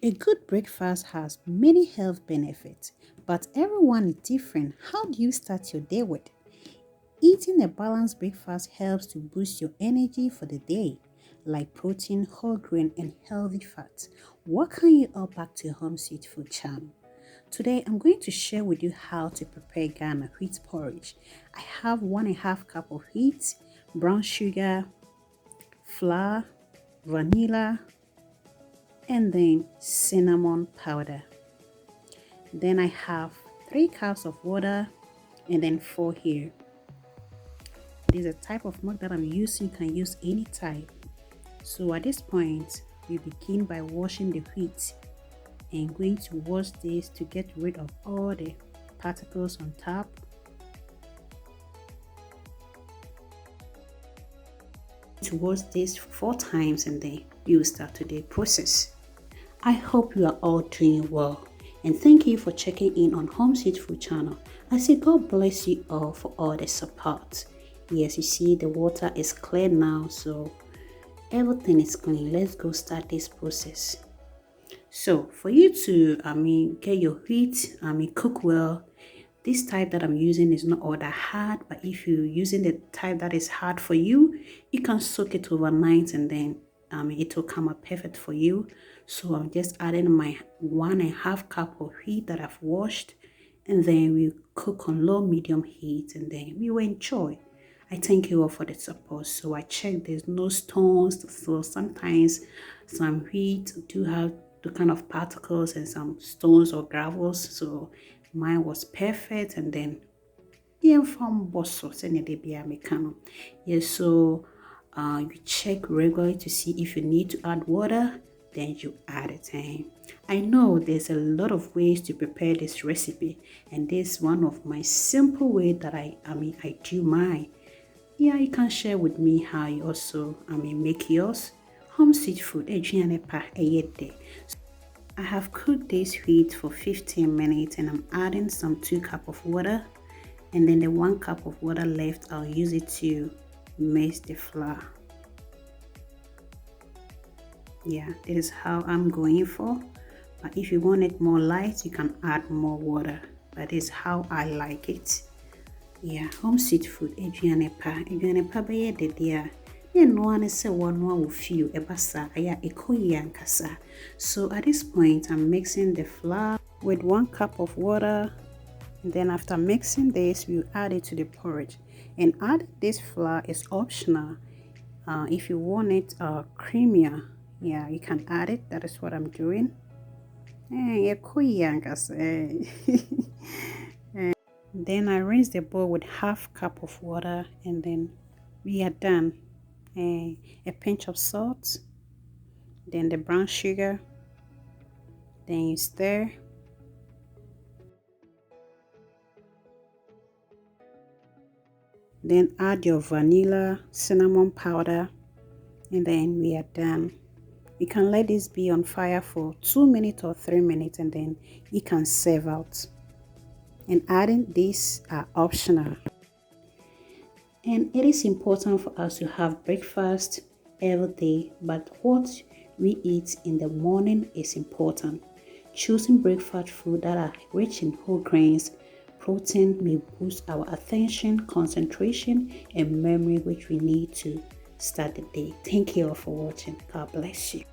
A good breakfast has many health benefits, but everyone is different. How do you start your day with? Eating a balanced breakfast helps to boost your energy for the day, like protein, whole grain, and healthy fats. Welcome you all back to Home Sweet Food channel. Today, I'm going to share with you how to prepare Ghana wheat porridge. I have 1.5 cup of wheat, brown sugar, flour, vanilla, and then cinnamon powder. Then I have 3 cups of water and then 4 here. This is a type of mug that I'm using. You can use any type. So at this point, we begin by washing the wheat and going to wash this to get rid of all the particles on top. To wash this 4 times and then we will start today's process. I hope you are all doing well and thank you for checking in on Home Sweet Food channel. I say God bless you all for all the support. Yes, you see the water is clear now, so everything is clean. Let's go start this process. So for you to get your wheat cook well, this type that I'm using is not all that hard, but if you're using the type that is hard for you, you can soak it overnight and then it will come out perfect for you. So I'm just adding my 1.5 cup of wheat that I've washed, and then we cook on low medium heat and then we will enjoy. I thank you all for the support. So I checked there's no stones, so sometimes some wheat do have the kind of particles and some stones or gravels, so mine was perfect. And then from bosso yes, so you check regularly to see if you need to add water, then you add it. I know there's a lot of ways to prepare this recipe, and this is one of my simple way that I do mine. Yeah, you can share with me how you also make yours. Home Sweet Food I have cooked this wheat for 15 minutes and I'm adding some 2 cups of water, and then the 1 cup of water left I'll use it to mix the flour. Yeah, this is how I'm going for, but if you want it more light you can add more water, but this is how I like it. Yeah, Home Sweet Food aduane be de dia no one say one will feel ebasa aya ekoyi ankasa. So at this point I'm mixing the flour with 1 cup of water, and then after mixing this we'll add it to the porridge. And add this flour is optional. If you want it creamier, yeah, you can add it. That is what I'm doing. Ekoyi ankasa. Then I rinse the bowl with 1/2 cup of water, and then we are done. A pinch of salt, then the brown sugar, then you stir. Then add your vanilla, cinnamon powder, and then we are done. You can let this be on fire for 2 minutes or 3 minutes, and then you can serve out. And adding these are optional. And it is important for us to have breakfast every day, but what we eat in the morning is important. Choosing breakfast food that are rich in whole grains, protein may boost our attention, concentration, and memory, which we need to start the day. Thank you all for watching. God bless you.